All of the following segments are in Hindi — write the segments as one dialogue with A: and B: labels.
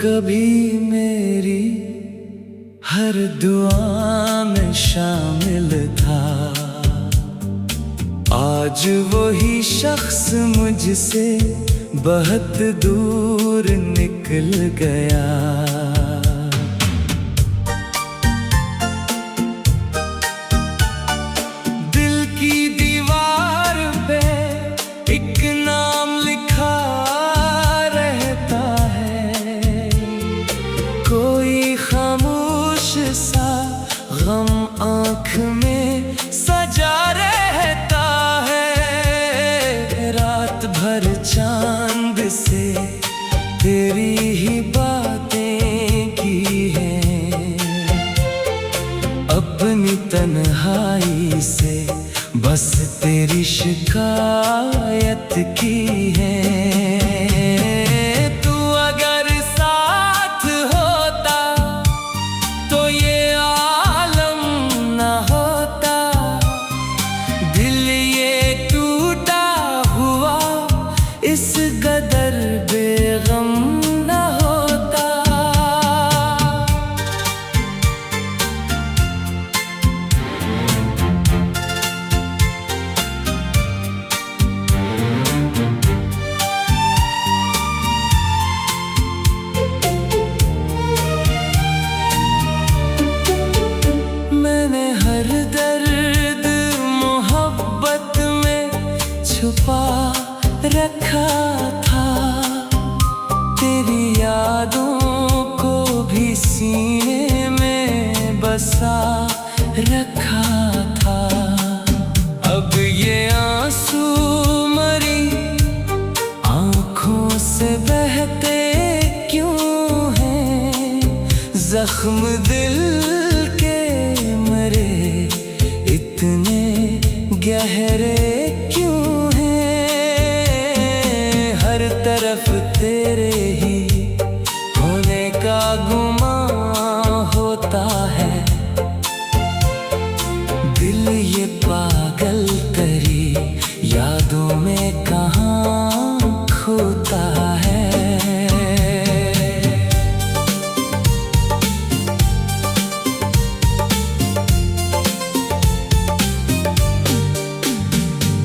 A: कभी मेरी हर दुआ में शामिल था, आज वही शख्स मुझसे बहुत दूर निकल गया। दिल की दीवार पे एक नाम लिखा रहता है, कोई खामोश सा गम आँख में सजा रहता है। रात भर चांद से तेरी ही बातें की हैं, अपनी तन्हाई से बस तेरी शिकायत की है। तू अगर साथ होता तो ये आलम ना होता, दिल ये टूटा हुआ इस कदर बेगम ना होता। मैंने हर दर्द मोहब्बत में छुपा रखा था, तेरी यादों को भी सीने में बसा रखा था। अब ये आंसू मरी आंखों से बहते क्यों हैं, जख्म दिल के मरे इतने गहरे क्यों हैं। हर तरफ तेरे ही होने का गुमान होता है, दिल ये पागल तेरी यादों में कहाँ खोता है।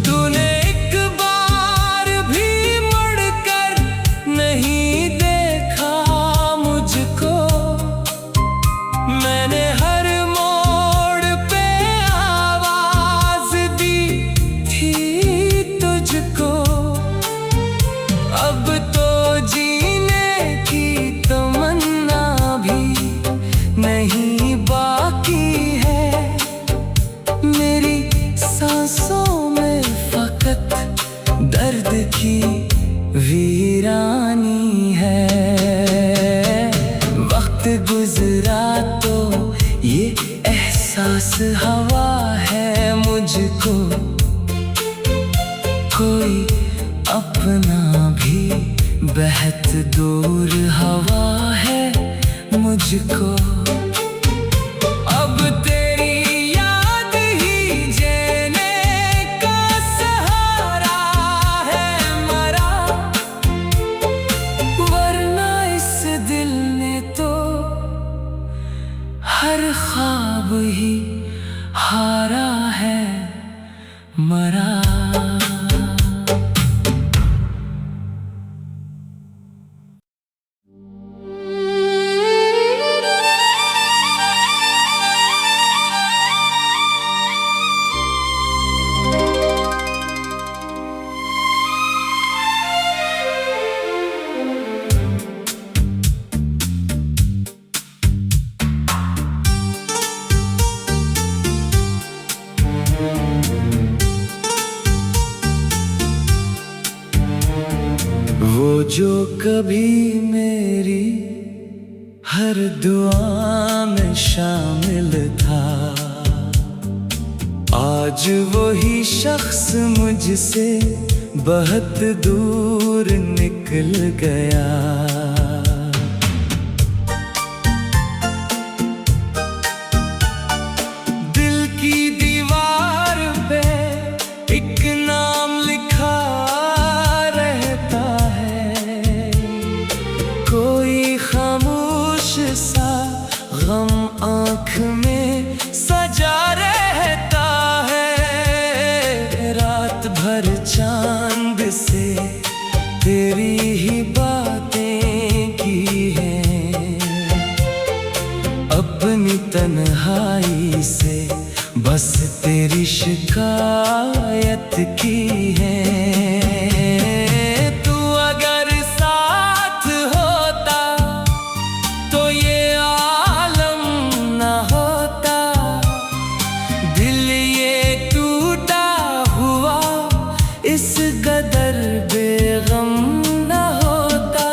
A: तूने एक बार भी मुड़कर नहीं देखा मुझको, मैंने हर मोड़ पे आवाज दी थी तुझको। अब तो जीने की तमन्ना भी नहीं बाकी है, मेरी सांसों में फकत दर्द की वीरानी है। वक्त गुजरा तो ये एहसास हवा है मुझको, कोई अपना भी बहत दूर हवा है मुझको। अब तेरी याद ही जीने का सहारा है मरा, वरना इस दिल ने तो हर ख्वाब ही हारा है मरा। वो जो कभी मेरी हर दुआ में शामिल था, आज वही शख्स मुझसे बहुत दूर निकल गया। दिल की दीवार पे एक नाम लिखा रहता है, कोई तन्हाई से बस तेरी शिकायत की है। तू अगर साथ होता तो ये आलम न होता। दिल ये टूटा हुआ इस कदर बेगम न होता।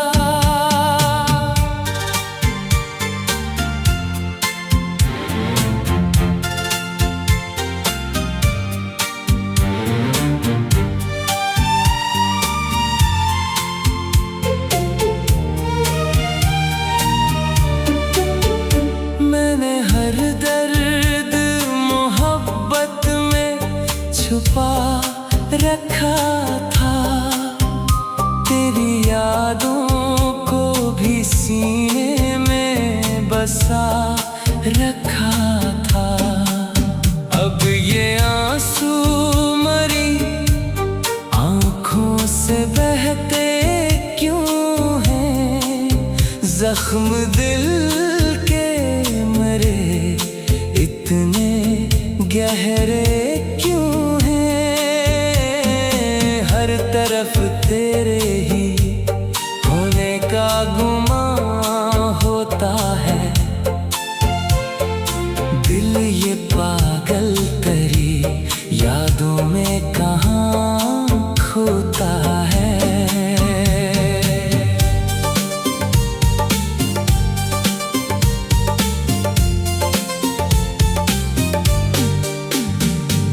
A: मैंने हर दर्द मोहब्बत में छुपा रखा था। तेरी यादों को भी सीने में बसा रखा था। अब ये आंसू मरी आंखों से बहते क्यों हैं? जख्म दिल के मरे इतने गहरे क्यों हैं? हर तरफ तेरे ही होने का गुमान होता है। दिल ये पागल तेरी यादों में कहाँ खोता है।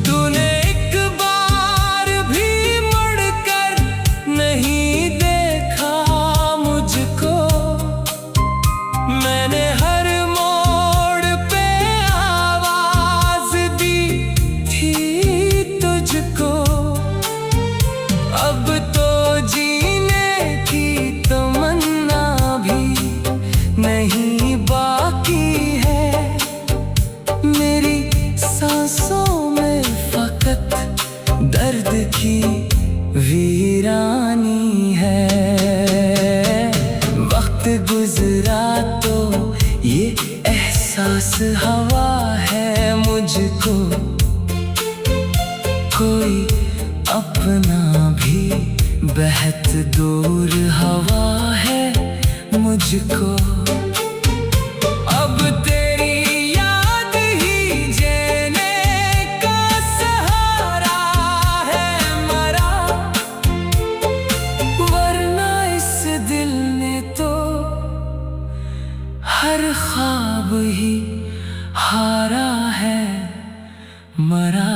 A: तूने एक बार भी मुड़कर नहीं देखा मुझको। मैंने हर मोड़ पे आवाज दी थी तुझको। अब तो जीने की तमन्ना भी नहीं बाकी है। मेरी सांसों में फकत दर्द की वीरानी है। वक्त गुजरा तो ये एहसास हवा है मुझको। कोई अपना भी बहत दूर हवा है मुझको। अब तेरी याद ही जीने का सहारा है मरा। वरना इस दिल ने तो हर ख्वाब ही हारा है मरा।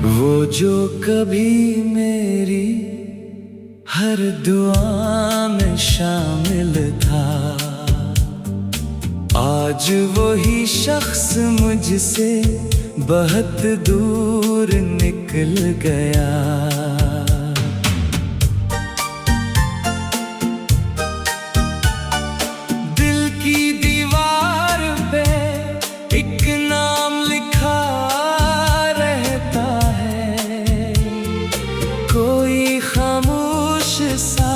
A: वो जो कभी मेरी हर दुआ में शामिल था, आज वही शख्स मुझसे बहुत दूर निकल गया। दिल की दीवार पे एक नाम लिखा रहता है, कोई खामोश सा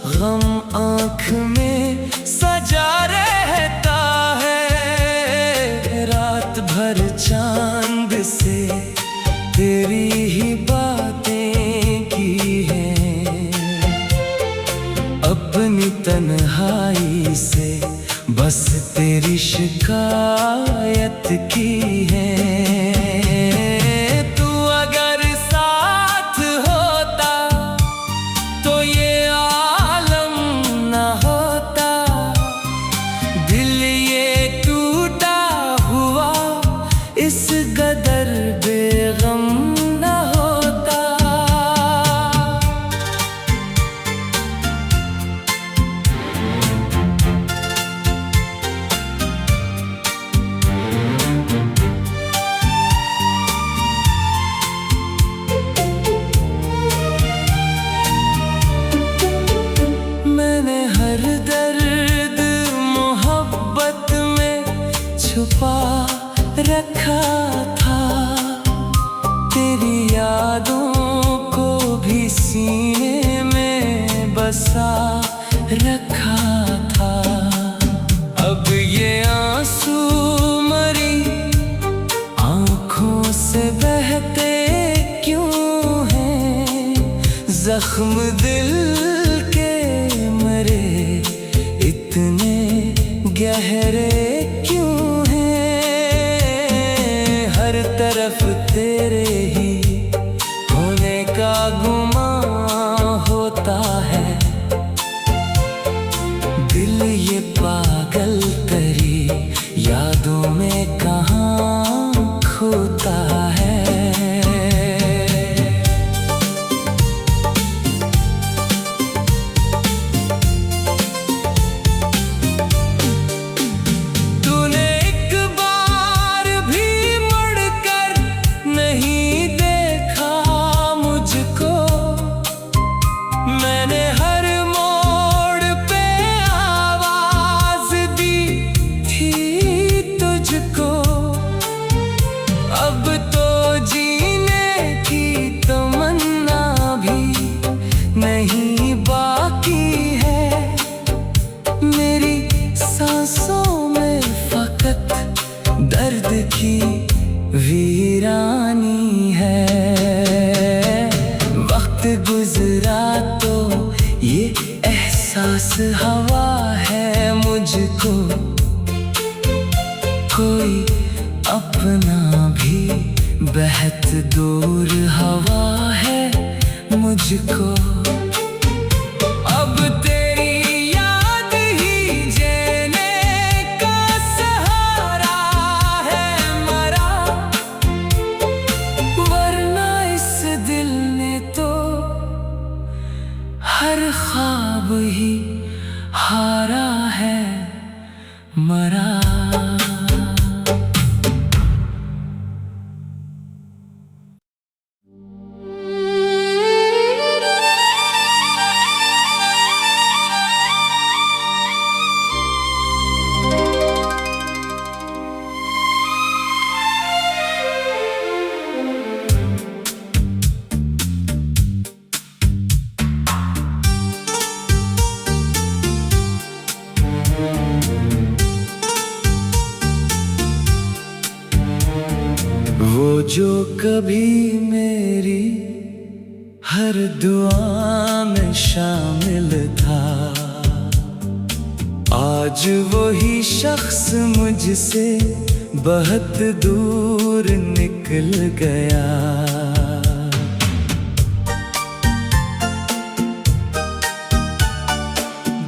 A: गम आँख में सजा रहता है। रात भर चांद से तेरी ही बातें की हैं, अपनी तन्हाई से बस तेरी शिकायत की है। तू अगर साथ होता तो ये आलम न होता, दिल ये टूटा हुआ इस कदर बेगम न होता। हर दर्द मोहब्बत में छुपा रखा था, तेरी यादों को भी सीने में बसा रखा था। अब ये आंसू मरी आंखों से बहते क्यों हैं, जख्म दिल के मरे इतने गहरे क्यों हैं। हर तरफ तेरे ही होने का गुमान होता है, दिल ये पागल तेरी यादों में कहाँ खोता है। तूने एक बार भी मुड़कर नहीं देखा मुझको, मैंने हर मोड़ पे आवाज दी थी तुझको। अब तो जीने की तमन्ना भी नहीं बाकी है, मेरी सांसों में फकत दर्द की वीरानी है। वक्त गुजरा तो ये एहसास हवा है मुझको, कोई अपना भी बहत दूर हवा है मुझको। अब तेरी याद ही जीने का सहारा है मरा, वरना इस दिल ने तो हर ख्वाब ही हारा है मरा। वो जो कभी मेरी हर दुआ में शामिल था, आज वही शख्स मुझसे बहुत दूर निकल गया।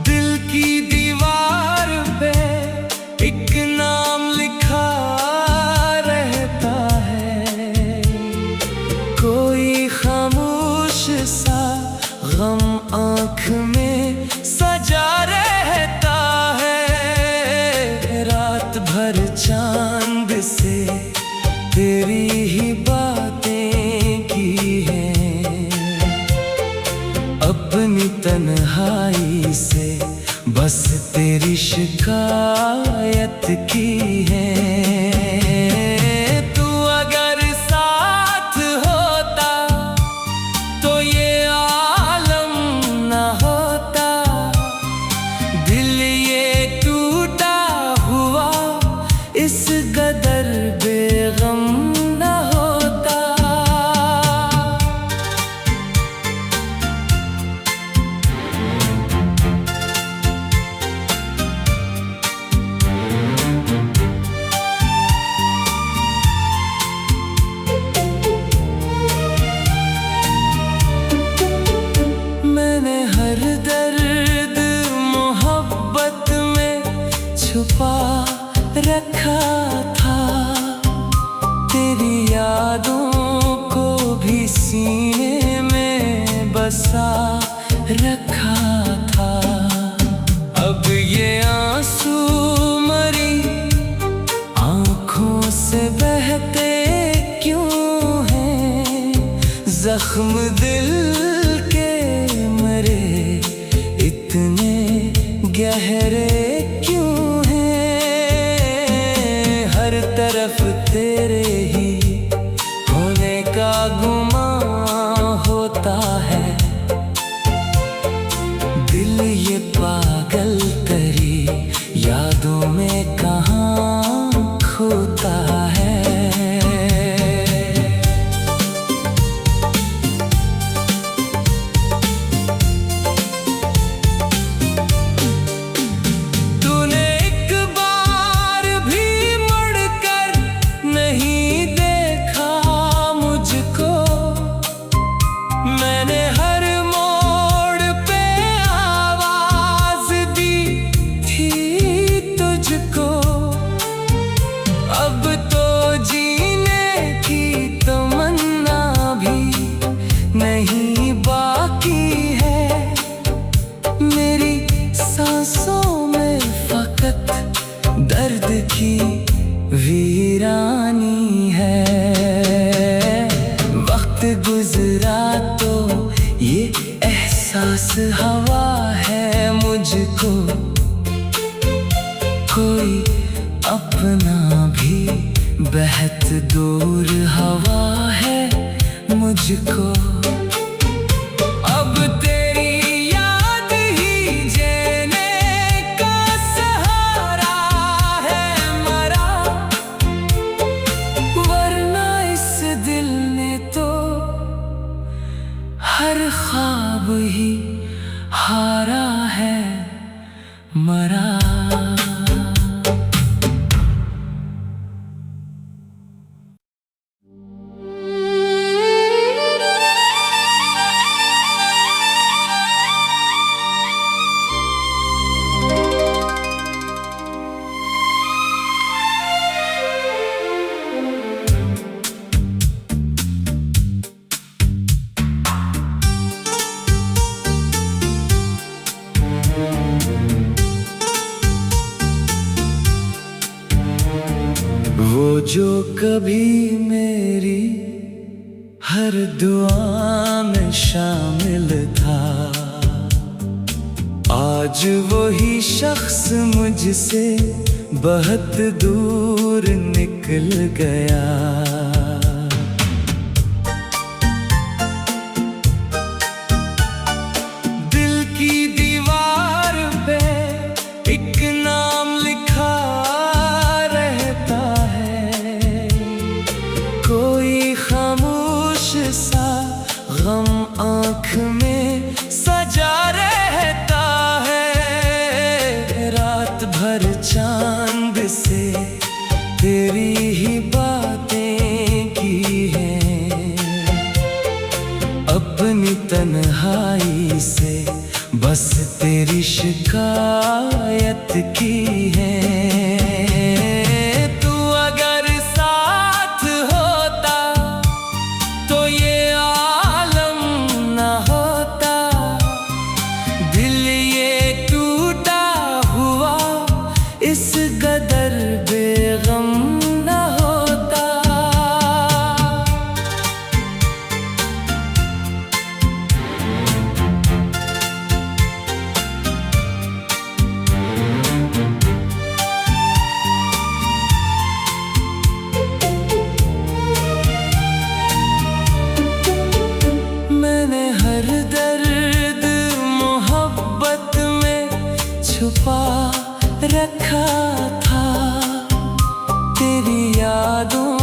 A: दिल की दीवार पे एक नाम लिखा रहता है, कोई खामोश सा गम आँख में सजा रहता है। रात भर चांद से तेरी ही बातें की हैं, अपनी तन्हाई से बस तेरी शिकायत की है। तू अगर साथ होता तो ये आलम न होता, दिल ये टूटा हुआ इस कदर बेगम न होता। मैंने हर दर्द मोहब्बत में छुपा रखा था, तेरी यादों को भी सीने में बसा रखा था। अब ये आंसू मरी आंखों से बहते क्यों हैं, जख्म दिल के मरे इतने गहरे क्यों हैं, हर तरफ तेरे ही होने का गुमान होता है। दिल ये पागल तेरी यादों में कहाँ खोता है। नहीं बाकी है मेरी सांसों में फकत दर्द की वीरानी है। वक्त गुजरा तो ये एहसास हवा है मुझको, कोई अपना भी बहत दूर हवा है मुझको। अब तेरी याद ही जीने का सहारा है मरा, वरना इस दिल ने तो हर ख्वाब ही हारा है मरा। वो जो कभी मेरी हर दुआ में शामिल था, आज वही शख्स मुझसे बहुत दूर निकल गया। दिल की दीवार पे एक नाम लिखा सा गम आँख में सजा रहता है। रात भर चांद से तेरी ही बातें की हैं, अपनी तन्हाई से बस तेरी शिकायत की है। इस कदर बेगम न होता। मैंने हर दर्द मोहब्बत में छुपा रखा था, तेरी यादों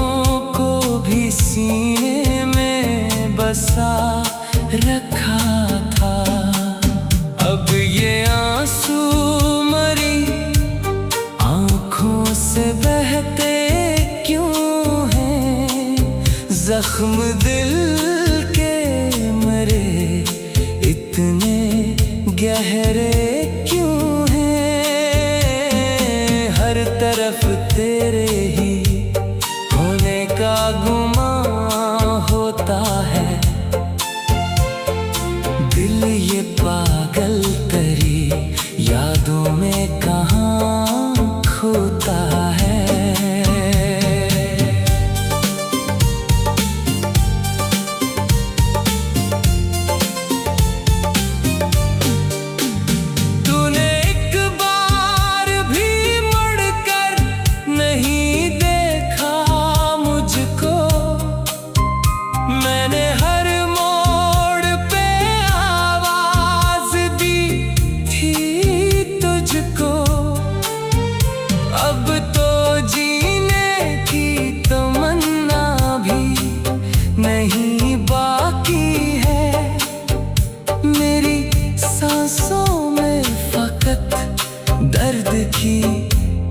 A: को भी सीने में बसा रखा था। अब ये आंसू मरी आँखों से बहते क्यों हैं, जख्म दिल के मरे इतने गहरे क्यों हर तरफ तेरे ही होने का गुमान होता है।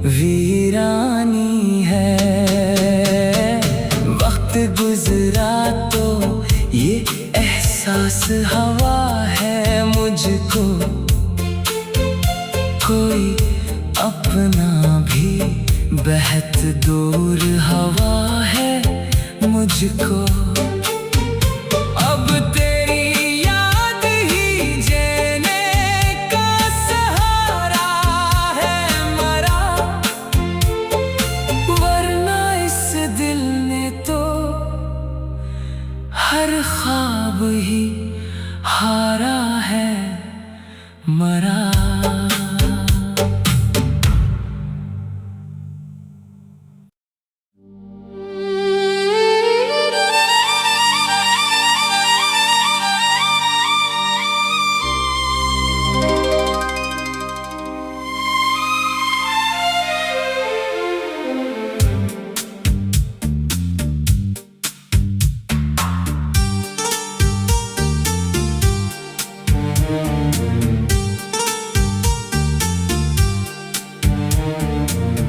A: वीरानी है। वक्त गुजरा तो ये एहसास हवा है मुझको, कोई अपना भी बहत दूर हवा है मुझको। अब तेरी याद ही जीने का सहारा है मरा, वरना इस दिल ने तो हर ख्वाब ही हारा है मरा।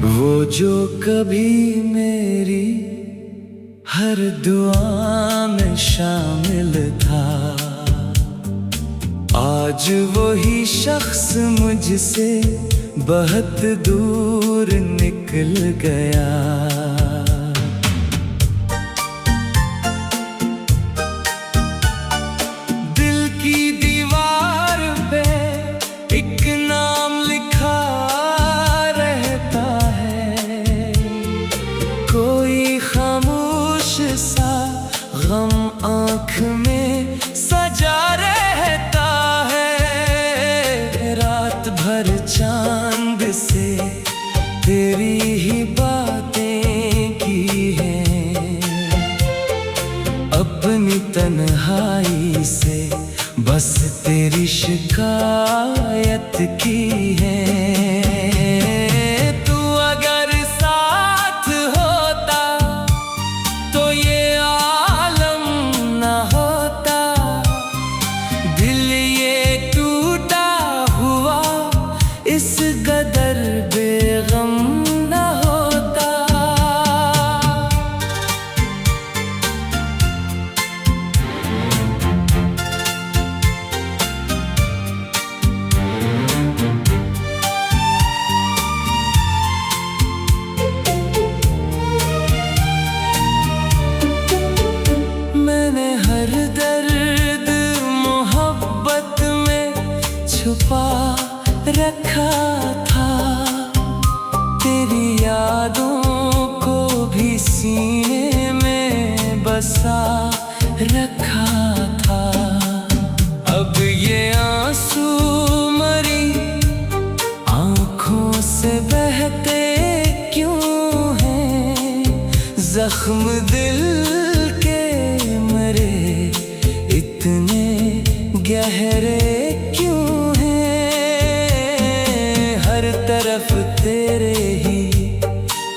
A: वो जो कभी मेरी हर दुआ में शामिल था, आज वही शख्स मुझसे बहुत दूर निकल गया। दिल की दीवार पे एक नाम लिखा रहता है, कोई खामोश सा गम आँख में सजा रहता है। रात भर चांद से तेरी ही बातें की हैं, अपनी तन्हाई से बस तेरी शिकायत की है। तू अगर साथ होता तो ये आलम न होता, दिल ये टूटा हुआ इस कदर बेगम न होता। मैंने हर दर्द मोहब्बत में छुपा रखा था, तेरी यादों को भी सीने में बसा रखा था। अब ये आंसू मरी आँखों से बहते क्यों हैं, जख्म दिल के मरे इतने गहरे क्यों हैं। हर तरफ तेरे ही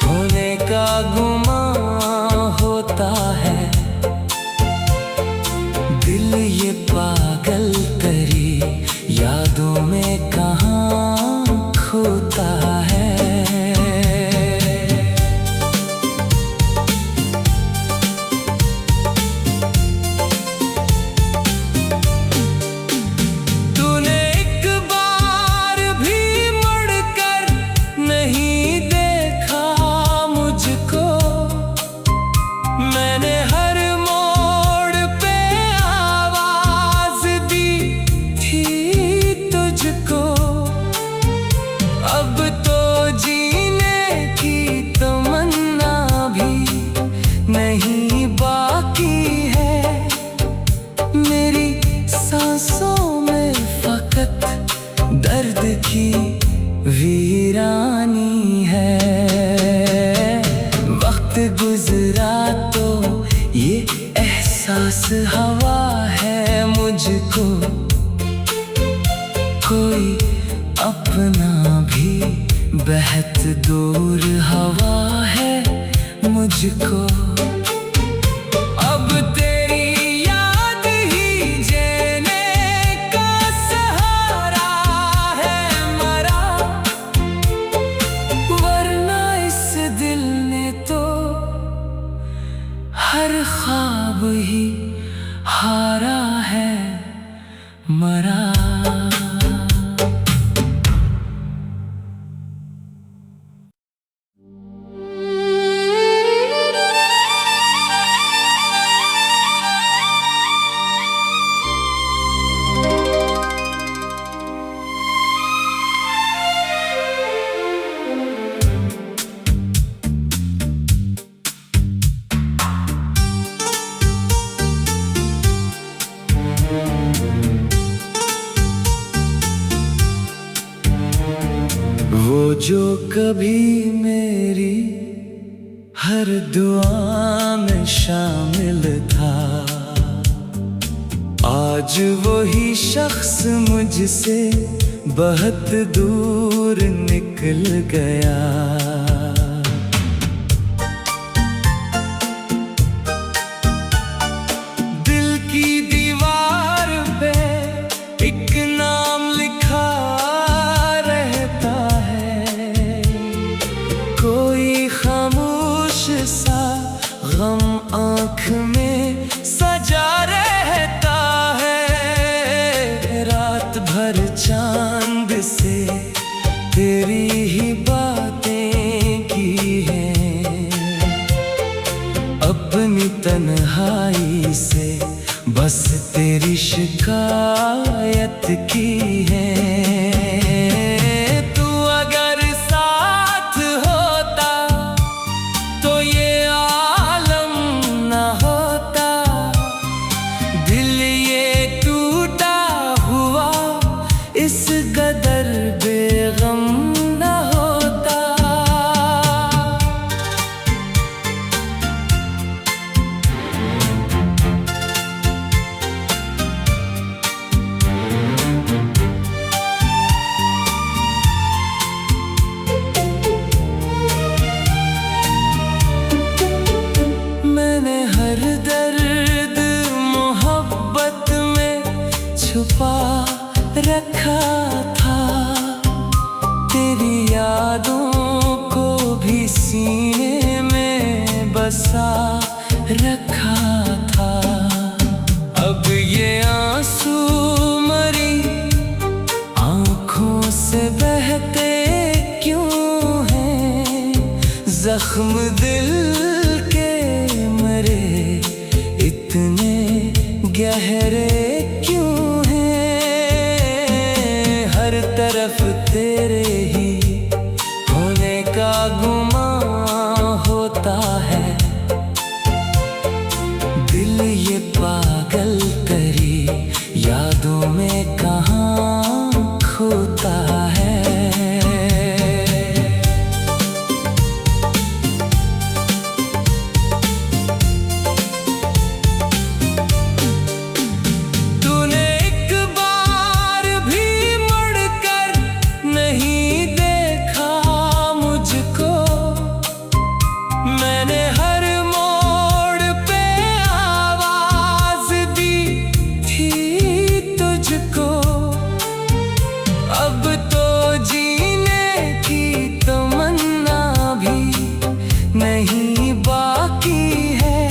A: होने का गुमान होता है, दिल ये पागल तेरी यादों में कहाँ खोता है। तूने एक बार भी मुड़कर नहीं देखा मुझको, मैंने हर मोड़ पे आवाज दी थी तुझको। अब तो जीने की तमन्ना भी नहीं बाकी है, मेरी सांसों में फकत दर्द की वीरानी है। वक्त गुजरा तो ये एहसास हवा है मुझको, कोई अपना भी बहत दूर हवा है मुझको। अब तेरी याद ही जीने का सहारा है मरा, वो जो कभी मेरी हर दुआ में शामिल था, आज वही शख्स मुझसे बहुत दूर निकल गया। दिल की दीवार पे एक नाम लिखा रहता है, कोई खामोश सा गम आँख में सजा रहता है। रात भर चांद से तेरी ही बातें की हैं, अपनी तन्हाई से बस तेरी शिकायत की है। तू अगर साथ होता तो ये आलम न होता, दिल ये टूटा हुआ इस कदर बेगम न होता। मैंने हर दर्द मोहब्बत में छुपा रखा था, तेरी यादों को भी सीने में बसा रखा था। अब ये आंसू मरी आंखों से बहते क्यों हैं, जख्म दिल के मरे इतने गहरे क्यों हैं। हर तरफ तेरे ही होने का गुमान होता है, दिल ये पागल तेरी यादों में कहाँ खोता है। नहीं बाकी है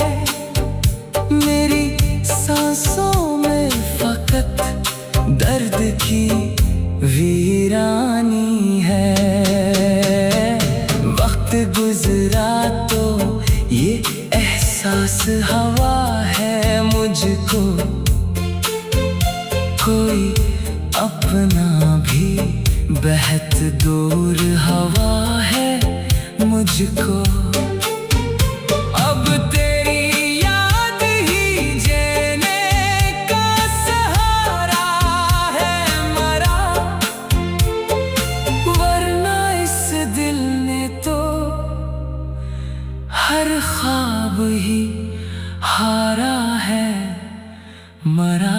A: मेरी सांसों में, फकत दर्द की वीरानी है। वक्त गुजरा तो ये एहसास हवा है मुझको, कोई अपना भी बहत दूर हवा है मुझको। अब तेरी याद ही जीने का सहारा है मरा, वरना इस दिल ने तो हर ख्वाब ही हारा है मरा।